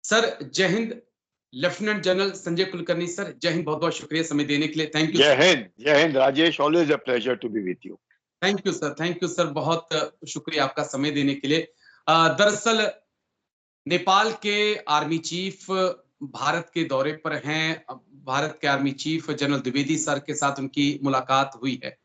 Sir जय हिंद। Lieutenant general Sanjay Kulkarni sir, जय हिंद। बहुत बहुत शुक्रिया समय देने के लिए। थैंक यू जय सर। हिंद, जय हिंद Rajesh. Always a pleasure to be with you. Thank you sir, thank you sir. बहुत शुक्रिया आपका समय देने के लिए। दरअसल नेपाल के आर्मी चीफ भारत के दौरे पर हैं। भारत के army chief general Dwivedi sir के साथ उनकी मुलाकात हुई है।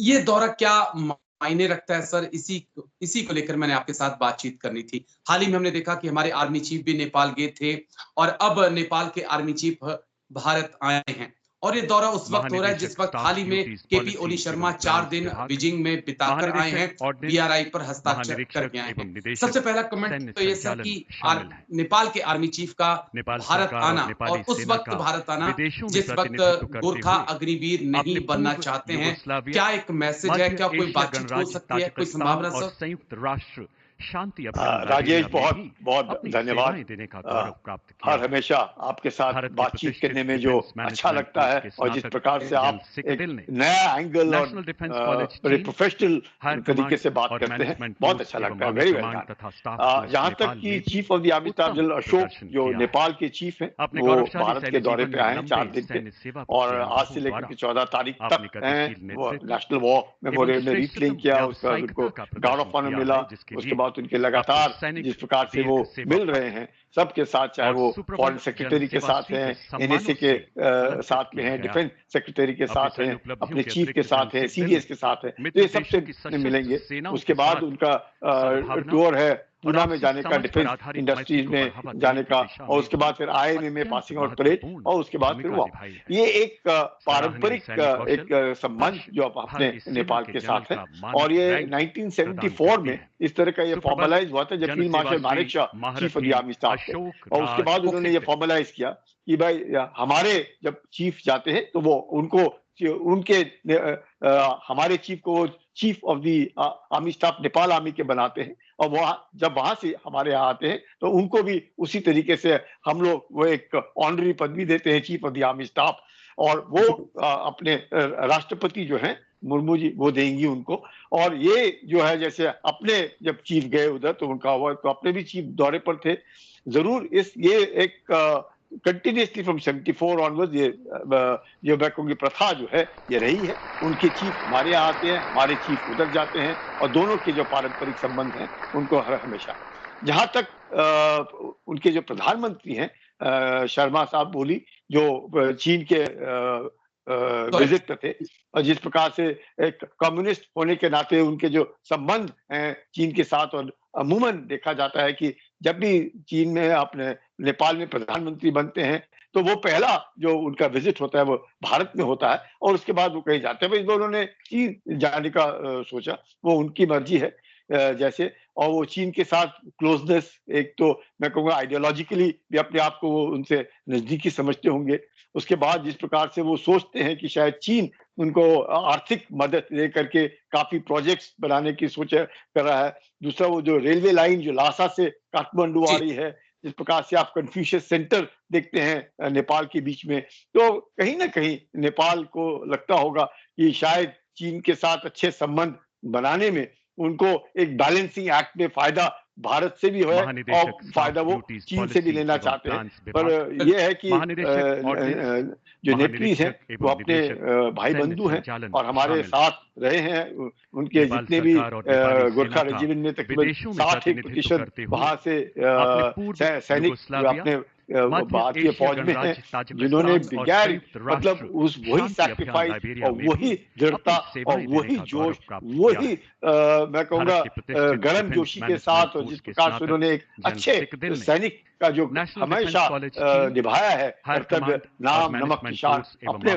ये दौरा क्या मायने रखता है सर, इसी को लेकर मैंने आपके साथ बातचीत करनी थी। हाल ही में हमने देखा कि हमारे आर्मी चीफ भी नेपाल गए थे और अब नेपाल के आर्मी चीफ भारत आए हैं। और ये दौरा उस वक्त हो रहा है जिस वक्त हाल ही में केपी ओली शर्मा 4 दिन बीजिंग में बिताकर आए हैं, बीआरआई पर हस्ताक्षर करके आए हैं। सबसे पहला कमेंट तो ये सर कि नेपाल के आर्मी चीफ का भारत आना और उस वक्त भारत आना जिस वक्त गोरखा अग्निवीर नहीं बनना चाहते हैं, क्या एक मैसेज है? क्या कोई बातचीत हो सकती है, कोई संभावना सर? संयुक्त राष्ट्र शांति राजेश बहुत बहुत धन्यवाद। देने का गौरव प्राप्त किया। हर हमेशा आपके साथ बातचीत करने में जो अच्छा लगता है और जिस प्रकार से आप एक नया एंगल और बड़े प्रोफेशनल तरीके से बात करते हैं, बहुत अच्छा लगता है। Very well. जहाँ तक कि chief of the army staff general Ashok जो नेपाल के चीफ हैं, वो भारत के दौरे पे आए हैं 4 दिन के, और आज से लेकर 14 तारीख तक हैं। वो नेशनल वॉर मेमोरियल में रीफिलिंग किया, उसका उनको गार्ड ऑफ ऑनर मिला। उसके बाद उनके लगातार जिस प्रकार से वो मिल रहे हैं सबके साथ, चाहे वो फॉरेन सेक्रेटरी के साथ हैं, एनएसए के साथ में हैं, डिफेंस सेक्रेटरी के साथ हैं, अपने चीफ के साथ हैं, सीडीएस के साथ हैं, तो ये सबसे मिलेंगे। उसके बाद उनका टूर है पूना में जाने का, डिफेंस इंडस्ट्रीज में जाने का, और उसके बाद फिर आईएनए में पासिंग आउट परेड, और उसके बाद फिर वो ये एक पारंपरिक एक संबंध जो अपने नेपाल के साथ है। और ये 1974 में इस तरह का ये फॉर्मलाइज हुआ था जब field marshal Manekshaw chief of the army staff थे, और उसके बाद उन्होंने ये फॉर्मलाइज किया कि भाई हमारे जब चीफ जाते हैं तो वो उनको उनके हमारे चीफ को chief of the army staff Nepal army के बनाते हैं, और जब वहां से हमारे यहाँ आते हैं तो उनको भी उसी तरीके से हम लोग वो एक ऑनरी पदवी देते हैं, chief of the army staff. और वो अपने राष्ट्रपति जो हैं मुर्मू जी, वो देंगी उनको। और ये जो है जैसे अपने जब चीफ गए उधर तो उनका हुआ, तो अपने भी चीफ दौरे पर थे जरूर। ये एक कंटिन्यूसली फ्रॉम 74 ऑनवर्ड ये बैकों की प्रथा जो है ये रही है। उनके चीफ हमारे यहाँ आते हैं, हमारे चीफ उधर जाते हैं, और दोनों के जो पारंपरिक संबंध हैं उनको हर हमेशा। जहां तक उनके जो प्रधानमंत्री हैं शर्मा साहब बोली, जो चीन के विजिट पे थे, और जिस प्रकार से एक कम्युनिस्ट होने के नाते उनके जो संबंध हैं चीन के साथ, और अमूमन देखा जाता है कि जब भी चीन में अपने नेपाल में प्रधानमंत्री बनते हैं तो वो पहला जो उनका विजिट होता है वो भारत में होता है, और उसके बाद वो कहीं जाते हैं। भाई दोनों ने चीन जाने का सोचा, वो उनकी मर्जी है जैसे। और वो चीन के साथ क्लोजनेस, एक तो मैं कहूँगा आइडियोलॉजिकली भी अपने आप को वो उनसे नजदीकी समझते होंगे। उसके बाद जिस प्रकार से वो सोचते हैं कि शायद चीन उनको आर्थिक मदद दे करके काफी प्रोजेक्ट्स बनाने की सोच कर रहा है। दूसरा वो जो रेलवे लाइन जो लासा से काठमांडू आ रही है, जिस प्रकार से आप कन्फ्यूशियस सेंटर देखते हैं नेपाल के बीच में, तो कहीं ना कहीं नेपाल को लगता होगा कि शायद चीन के साथ अच्छे संबंध बनाने में उनको एक बैलेंसिंग एक्ट में फायदा भारत से भी है और फायदा वो चीन से भी लेना चाहते हैं। पर यह है कि जो नेपलीज हैं वो अपने भाई बंधु हैं और हमारे साथ रहे हैं। उनके जितने भी गोरखा रेजिमेंट में तकरीबन 60% वहां से सैनिक अपने भारतीय फौज में हैं, जिन्होंने बगैर मतलब उस वही सैक्रिफाइस और वही दृढ़ता और वही जोश, वही मैं कहूँगा गर्म जोशी के साथ, और जिस प्रकार से उन्होंने एक अच्छे सैनिक का जो हमेशा निभाया है कर्तव्य, नाम नमक निशान अपने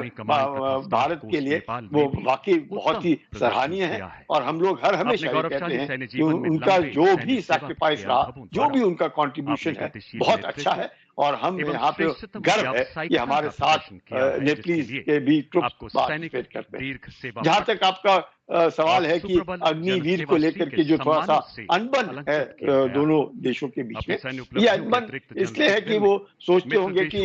भारत के लिए, वो वाकई बहुत ही सराहनीय है। और हम लोग हर हमेशा ये कहते हैं कि उनका जो भी सैक्रिफाइस रहा, जो भी उनका कंट्रीब्यूशन है, बहुत अच्छा है। और हम यहाँ पे गर्व है कि हमारे साथ नेपलीज के भी ट्रुप्स पार्टिसिपेट करते हैं। जहाँ तक आपका सवाल है कि अग्निवीर को लेकर के जो थोड़ा सा अनबन है दोनों देशों के बीच में, ये अनबन इसलिए है कि वो सोचते होंगे कि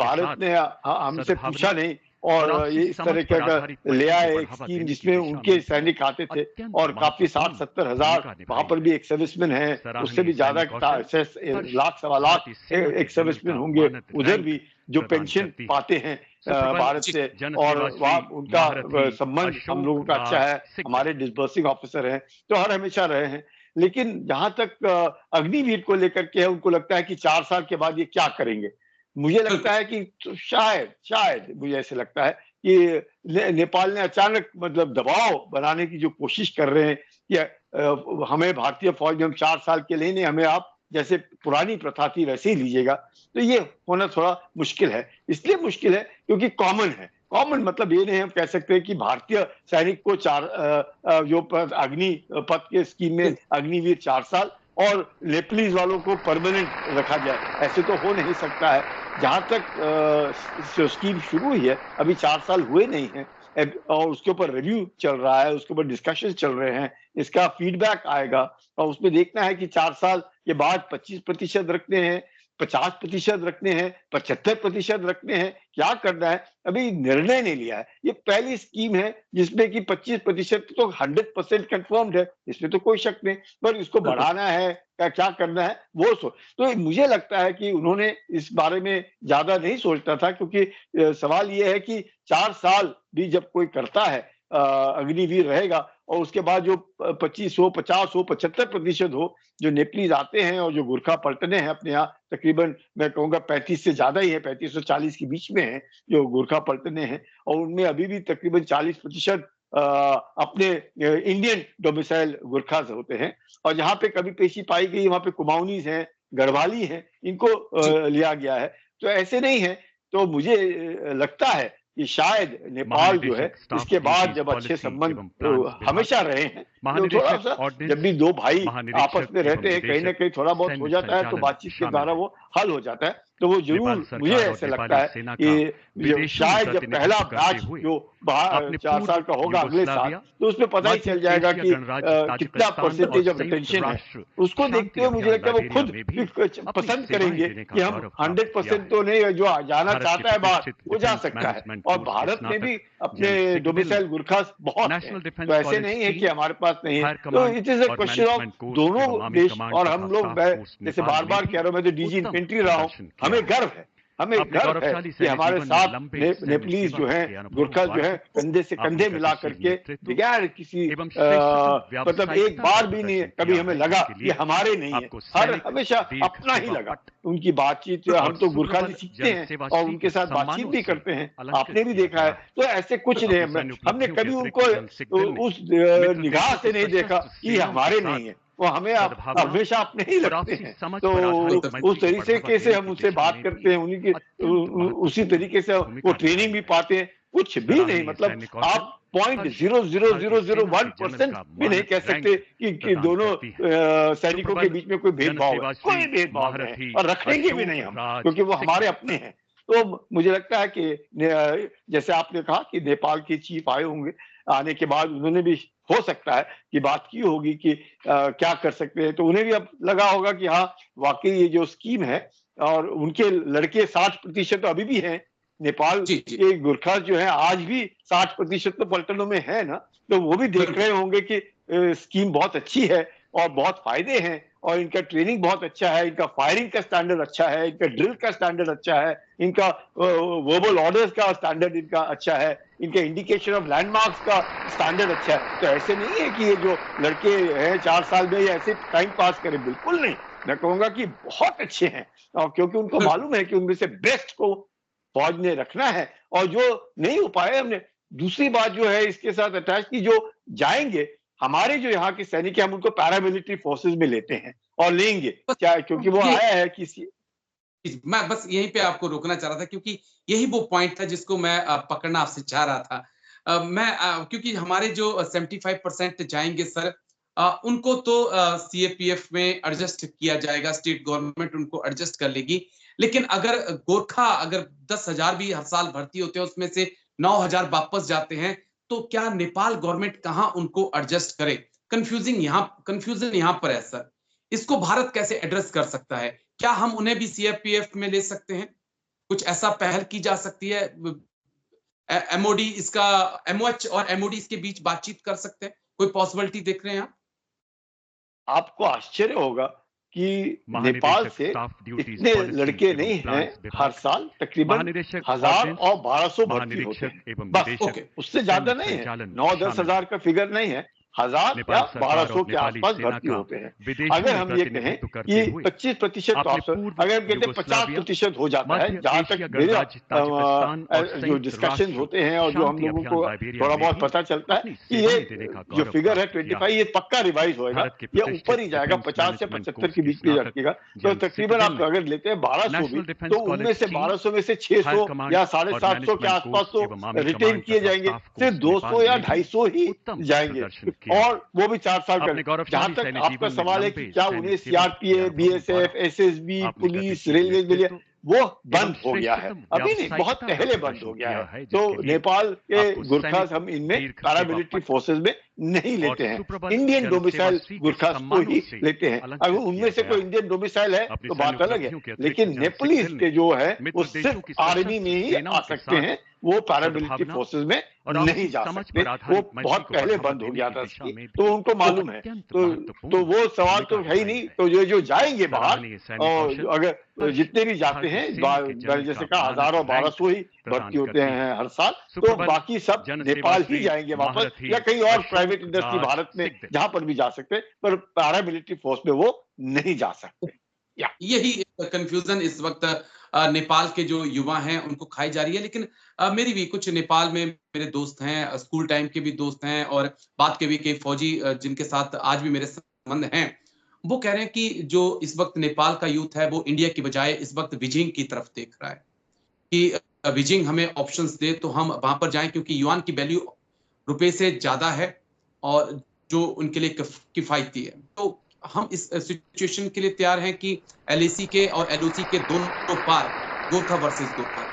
भारत ने हमसे पूछा नहीं और ये इस तरह का ले आए एक स्कीम जिसमें उनके सैनिक आते थे और काफी 60-70 हजार वहां पर भी एक सर्विसमैन है, उससे भी ज्यादा लाख सवा लाख एक सर्विसमैन होंगे उधर भी जो पेंशन पाते हैं भारत से, और वहाँ उनका संबंध हम लोगों का अच्छा है, हमारे डिस्बर्सिंग ऑफिसर हैं तो हर हमेशा रहे हैं। लेकिन जहां तक अग्निवीर को लेकर के है, उनको लगता है कि 4 साल के बाद ये क्या करेंगे। मुझे लगता है कि तो शायद मुझे ऐसे लगता है कि नेपाल ने अचानक मतलब दबाव बनाने की जो कोशिश कर रहे हैं कि हमें भारतीय फौज में हम 4 साल के लिए नहीं, हमें आप जैसे पुरानी प्रथा थी वैसे ही लीजिएगा, तो ये होना थोड़ा मुश्किल है। इसलिए मुश्किल है क्योंकि कॉमन है। कॉमन मतलब ये नहीं हम कह सकते हैं कि भारतीय सैनिक को जो अग्निपथ के स्कीम में अग्निवीर 4 साल और नेपालीज वालों को परमानेंट रखा जाए, ऐसे तो हो नहीं सकता है। जहां तक स्कीम शुरू हुई है अभी 4 साल हुए नहीं है और उसके ऊपर रिव्यू चल रहा है, उसके ऊपर डिस्कशन चल रहे हैं, इसका फीडबैक आएगा और उसमें देखना है कि 4 साल के बाद 25% रखने हैं, 50% रखने हैं, 75% रखने हैं, क्या करना है अभी निर्णय नहीं लिया है। ये पहली स्कीम है जिसमें कि 25% तो 100% कंफर्म्ड है, इसमें तो कोई शक नहीं, पर इसको बढ़ाना है क्या करना है वो तो मुझे लगता है कि उन्होंने इस बारे में ज्यादा नहीं सोचता था, क्योंकि सवाल ये है कि 4 साल भी जब कोई करता है अग्निवीर रहेगा और उसके बाद जो 25 हो, 50 हो, 75% हो जो नेपालीज आते हैं और जो गुरखा पलटने हैं अपने यहाँ, तकरीबन मैं कहूँगा 35 से ज्यादा ही है, 35 और 40 के बीच में है जो गुरखा पलटने हैं, और उनमें अभी भी तकरीबन 40% अपने इंडियन डोमिसाइल गुरखास होते हैं, और जहाँ पे कभी पेशी पाई गई वहां पे कुमाऊनीज हैं, गढ़वाली हैं, इनको लिया गया है। तो ऐसे नहीं है, तो मुझे लगता है कि शायद नेपाल जो है इसके बाद जब अच्छे संबंध हमेशा रहे हैं, तो थोड़ा सा जब भी दो भाई आपस में रहते हैं कहीं ना कहीं थोड़ा बहुत हो जाता है तो बातचीत के द्वारा वो हल हो जाता है। तो वो जरूर मुझे ऐसे लगता है कि शायद जब पहला बैच जो 4 साल का होगा अगले साल, तो उसमें पता ही चल जाएगा कि कितना परसेंटेज ऑफ अटेंशन है। उसको देखते हुए मुझे लगता है वो खुद पसंद करेंगे कि हम 100% तो नहीं, जो जाना चाहता है बाहर वो जा सकता है। और भारत में भी अपने डोमिसाइल गुरखास बहुत हैं, तो ऐसे नहीं है कि हमारे पास नहीं है। तो it is a question of दोनों देश, और हम लोग जैसे बार बार कह रहा हूं, मैं तो डीजी इन्फेंट्री रहा हूं, हमें गर्व है कि हमारे साथ नेपालीज जो हैं, गुरखा जो है कंधे से कंधे मिला करके बगैर किसी मतलब एक बार भी नहीं कभी हमें लगा कि हमारे नहीं है, हर हमेशा अपना ही लगा। उनकी बातचीत, हम तो गुरखाली सीखते हैं और उनके साथ बातचीत भी करते हैं, आपने भी देखा है, तो ऐसे कुछ नहीं, हमने कभी उनको उस निगाह से नहीं देखा कि हमारे नहीं है, वो हमें हमेशा अपने ही लगते हैं। तो उस तरीके से हम उनसे बात करते हैं, उन्हीं के उसी तरीके से वो ट्रेनिंग भी पाते हैं, कुछ भी नहीं, मतलब आप 0.00001% भी नहीं कह सकते कि दोनों सैनिकों के बीच में कोई भेदभाव है, कोई भेदभाव नहीं, और रखेंगे भी नहीं हम, क्योंकि वो हमारे अपने हैं। तो मुझे लगता है कि जैसे आपने कहा कि नेपाल के चीफ आए होंगे, आने के बाद उन्होंने भी हो सकता है कि बात की होगी कि क्या कर सकते हैं, तो उन्हें भी अब लगा होगा कि हाँ वाकई ये जो स्कीम है, और उनके लड़के 60% तो अभी भी हैं, नेपाल के गुरखा जो है आज भी 60% तो पलटनों में है ना, तो वो भी देख रहे होंगे कि स्कीम बहुत अच्छी है और बहुत फायदे हैं, और इनका ट्रेनिंग बहुत अच्छा है, इनका फायरिंग का स्टैंडर्ड अच्छा है, इनका ड्रिल का स्टैंडर्ड अच्छा है, इनका वर्बल ऑर्डर्स का स्टैंडर्ड इनका अच्छा है, इनका इंडिकेशन ऑफ लैंडमार्क्स का स्टैंडर्ड अच्छा है। तो ऐसे नहीं है कि ये जो लड़के हैं 4 साल में ये ऐसे टाइम पास करें, बिल्कुल नहीं, मैं कहूंगा कि बहुत अच्छे हैं, और क्योंकि उनको मालूम है कि उनमें से बेस्ट को फौज ने रखना है, और जो नहीं हो पाए हमने दूसरी बात जो है इसके साथ अटैच की, जो जाएंगे हमारे जो यहाँ के सैनिक हैं, हम उनको पैरामिलिट्री फोर्सेस में लेते हैं और लेंगे, क्या क्योंकि वो आया है किसी। मैं बस यहीं पे आपको रोकना चाह रहा था, क्योंकि यही वो पॉइंट था जिसको मैं पकड़ना आपसे चाह रहा था। क्योंकि हमारे जो 75% जाएंगे सर, उनको तो सीएपीएफ में एडजस्ट किया जाएगा, स्टेट गवर्नमेंट उनको एडजस्ट कर लेगी। लेकिन अगर गोरखा अगर 10,000 भी हर साल भर्ती होते हैं, उसमें से 9,000 वापस जाते हैं, तो क्या नेपाल गवर्नमेंट कहां उनको एडजस्ट करे? कंफ्यूजन यहाँ पर है सर, इसको भारत कैसे एड्रेस कर सकता है? क्या हम उन्हें भी सीएपीएफ में ले सकते हैं? कुछ ऐसा पहल की जा सकती है एमओडी इसका, एमओएच और एमओडी इसके बीच बातचीत कर सकते हैं? कोई पॉसिबिलिटी देख रहे हैं आप? आपको आश्चर्य होगा कि नेपाल से इतने लड़के नहीं हैं, हर साल तकरीबन 1000 और 1200 भर्ती होते हैं बस, उससे ज्यादा नहीं है। 9-10 हजार का फिगर नहीं है, 1000 या 1200 के आसपास भर्ती होते हैं। अगर हम ये कहें कि 25% अगर हम कहते हैं 50% हो जाता है, जहां तक मेरा जो डिस्कशन होते हैं और जो हम लोगों को थोड़ा बहुत पता चलता है कि ये जो फिगर है 25 ये पक्का रिवाइज होएगा, ये ऊपर ही जाएगा, 50 से 75 के बीच में रखेगा। तो तकरीबन आप अगर लेते हैं 1200 भी, तो उनमें से 1200 में से 600 या 750 के आसपास तो रिटेन किए जाएंगे, सिर्फ 200 या 250 ही जाएंगे, और वो भी 4 साल का। जहां तक आपका सवाल है कि क्या उन्हें CRPF, BSF, SSB, police, railway के लिए वो बंद हो गया है, अभी नहीं, बहुत पहले बंद हो गया है। तो नेपाल के गुरखास हम इनमें पैरामिलिट्री फोर्सेस में नहीं लेते हैं, इंडियन डोमिसाइल गुरखास को ही लेते हैं। अगर उनमें से कोई इंडियन डोमिसाइल है तो बात अलग है, लेकिन नेपालीज के जो है वो सिर्फ आर्मी में ही आ सकते हैं, वो पैरामिलिट्री फोर्सेस में नहीं जा सकते। वो बहुत पहले बंद हो गया था, तो उनको मालूम है। तो वो सवाल तो है ही नहीं। तो जो जाएंगे बाहर, और अगर जितने भी जाते हैं, जैसे कहा 1000 और 1200 ही भर्ती होते हैं हर साल, तो बाकी सब नेपाल ही जाएंगे वापस, या कहीं और प्राइवेट इंडस्ट्री भारत में जहां पर भी जा सकते हैं, पर पैरामिलिट्री फोर्स में वो नहीं जा सकते। यही कंफ्यूजन इस वक्त नेपाल के जो युवा हैं उनको खाई जा रही है। लेकिन मेरी भी कुछ नेपाल में मेरे दोस्त हैं, स्कूल टाइम के भी दोस्त हैं, और बात के भी कई फौजी जिनके साथ आज भी मेरे संबंध हैं, वो कह रहे हैं कि जो इस वक्त नेपाल का यूथ है वो इंडिया की बजाय इस वक्त बीजिंग की तरफ देख रहा है कि बीजिंग हमें ऑप्शंस दे तो हम वहां पर जाएं, क्योंकि युआन की वैल्यू रुपए से ज्यादा है और जो उनके लिए किफायती है। तो हम इस सिचुएशन के लिए तैयार हैं कि एलएसी के और एलओसी के दोनों पार, गोरखा वर्सेस गोरखा।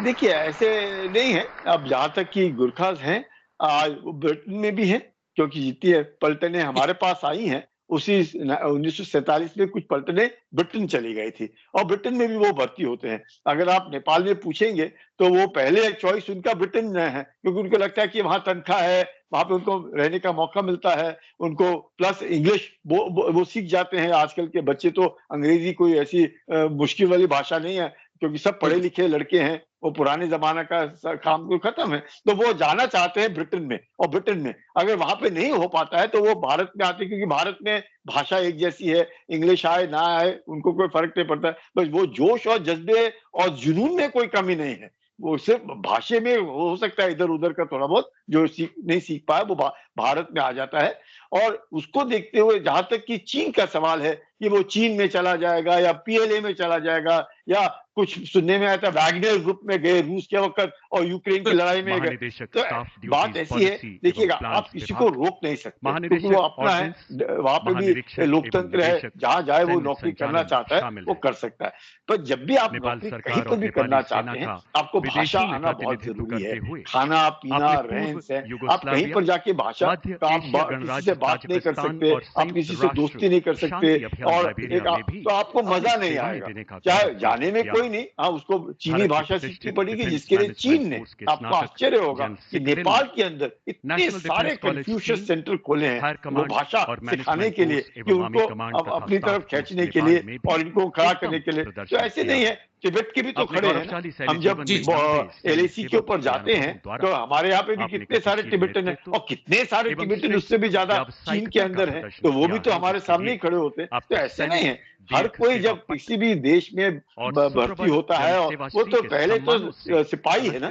देखिए ऐसे नहीं है। अब जहां तक कि गुरखास हैं, ब्रिटेन में भी हैं, क्योंकि जितनी पलटनें हमारे पास आई हैं, उसी 1947 में कुछ पलटनें ब्रिटेन चली गई थी, और ब्रिटेन में भी वो भर्ती होते हैं। अगर आप नेपाल में पूछेंगे तो वो पहले चॉइस उनका ब्रिटेन है, क्योंकि उनको लगता है कि वहां तनख्वाह है, वहां पे उनको रहने का मौका मिलता है, उनको प्लस इंग्लिश वो सीख जाते हैं। आजकल के बच्चे तो अंग्रेजी कोई ऐसी मुश्किल वाली भाषा नहीं है, क्योंकि सब पढ़े लिखे लड़के हैं, वो पुराने जमाना का काम तो खत्म है। तो वो जाना चाहते हैं ब्रिटेन में, और ब्रिटेन में अगर वहां पे नहीं हो पाता है तो वो भारत में आते हैं, क्योंकि भारत में भाषा एक जैसी है, इंग्लिश आए ना आए उनको कोई फर्क नहीं पड़ता। बस वो जोश और जज्बे और जुनून में कोई कमी नहीं है, वो सिर्फ भाषा में हो सकता है इधर उधर का थोड़ा बहुत जो नहीं सीख पाया, वो भारत में आ जाता है। और उसको देखते हुए जहां तक कि चीन का सवाल है कि वो चीन में चला जाएगा या पीएलए में चला जाएगा, या कुछ सुनने में आया था वैगनर ग्रुप में गए रूस के वक्त और यूक्रेन की लड़ाई में गए। तो बात ऐसी है, देखिएगा आप किसी को रोक नहीं सकते, क्योंकि वो अपना है, वहां पे भी लोकतंत्र है, जहां जाए वो नौकरी करना चाहता है वो कर सकता है। पर जब भी आप नौकरी कहीं पर भी करना चाहते हैं, आपको भाषा आना बहुत जरूरी है। खाना पीना रहन सहन, आप कहीं पर जाके भाषा का आप किसी से बात नहीं कर सकते, आप किसी से दोस्ती नहीं कर सकते, और तो आपको मजा नहीं आएगा। चाहे जाने में कोई नहीं, हाँ उसको चीनी भाषा सीखनी पड़ेगी, जिसके लिए चीन ने, आपको आश्चर्य होगा कि नेपाल के अंदर इतने सारे कन्फ्यूशियस सेंटर खोले हैं वो भाषा सिखाने के लिए, कि उनको अपनी तरफ खींचने के लिए और इनको खड़ा करने के लिए। तो ऐसे नहीं है, तिब्बत के भी तो खड़े हैं। हम जब एलएसी के ऊपर जाते हैं तो हमारे यहाँ पे भी कितने सारे तिब्बतन हैं, और कितने सारे तिब्बतन उससे भी ज्यादा चीन के अंदर हैं, तो वो भी तो हमारे सामने ही खड़े होते हैं। तो ऐसे नहीं है, हर कोई जब किसी भी देश में भर्ती होता है, वो तो पहले तो सिपाही है ना,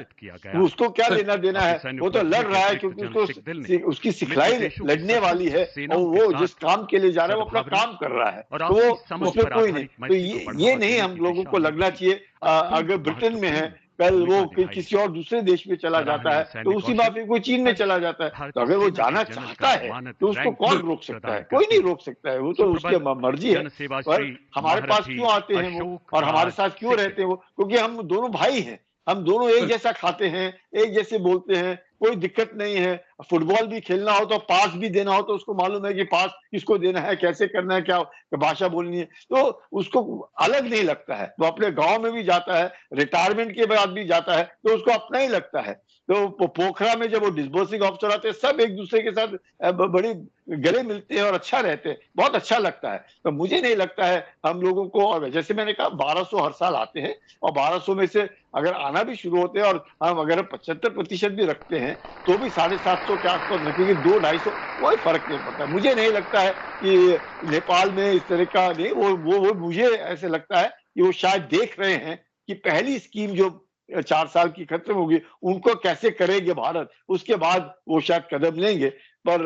उसको क्या लेना देना है, वो तो लड़ रहा है क्योंकि उसको उसकी सिखलाई लड़ने वाली है, और वो जिस काम के लिए जा रहा है वो अपना काम कर रहा है, तो वो उसमें कोई नहीं। तो ये नहीं हम लोगों को लगना चाहिए। अगर ब्रिटेन में है, कल वो किसी और दूसरे देश में चला जाता है, तो उसी माफी कोई चीन में चला जाता है, तो अगर वो जाना चाहता है तो उसको कौन रोक सकता है? कोई नहीं रोक सकता है, वो तो उसकी मर्जी है। पर हमारे पास क्यों आते हैं वो, और हमारे साथ क्यों रहते हैं वो? क्योंकि हम दोनों भाई हैं, हम दोनों एक जैसा खाते हैं, एक जैसे बोलते हैं, कोई दिक्कत नहीं है। फुटबॉल भी खेलना हो तो पास भी देना हो तो उसको मालूम है कि पास किसको देना है, कैसे करना है, क्या भाषा बोलनी है, तो उसको अलग नहीं लगता है। वो अपने गांव में भी जाता है, रिटायरमेंट के बाद भी जाता है, तो उसको अपना ही लगता है। तो पोखरा में जब वो डिस्बर्सिंग ऑफिसर आते हैं, सब एक दूसरे के साथ बड़ी गले मिलते हैं और अच्छा रहते हैं, बहुत अच्छा लगता है। तो मुझे नहीं लगता है हम लोगों को, और जैसे मैंने कहा 1200 हर साल आते हैं, और 1200 में से अगर आना भी शुरू होते हैं और हम अगर 75% भी रखते हैं तो भी 750 के आसपास रखेंगे, 200-250 कोई फर्क नहीं पड़ता। मुझे नहीं लगता है कि नेपाल में इस तरह का नहीं, वो मुझे ऐसे लगता है कि वो शायद देख रहे हैं कि पहली स्कीम जो 4 साल की खत्म होगी, उनको कैसे करेंगे भारत, उसके बाद वो शायद कदम लेंगे। पर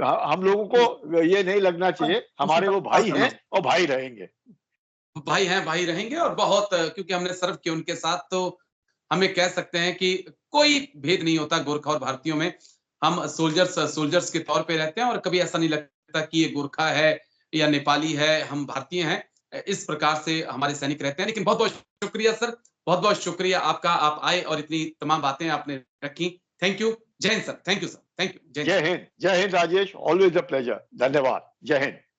हम लोगों को ये नहीं लगना चाहिए, हमारे वो भाई हैं और भाई रहेंगे। भाई हैं, भाई रहेंगे, और बहुत क्योंकि हमने सर्व किया उनके साथ, तो हमें कह सकते हैं कि कोई भेद नहीं होता गोरखा और भारतीयों में। हम सोल्जर्स के तौर पे रहते हैं, और कभी ऐसा नहीं लगता कि ये गोरखा है या नेपाली है, हम भारतीय हैं। इस प्रकार से हमारे सैनिक रहते हैं। लेकिन बहुत-बहुत शुक्रिया सर, बहुत-बहुत शुक्रिया आपका, आप आए और इतनी तमाम बातें आपने रखी। Thank you. जय हिंद sir, thank you sir, thank you. जय हिंद राजेश, ऑलवेज अ प्लेजर। धन्यवाद, जय हिंद।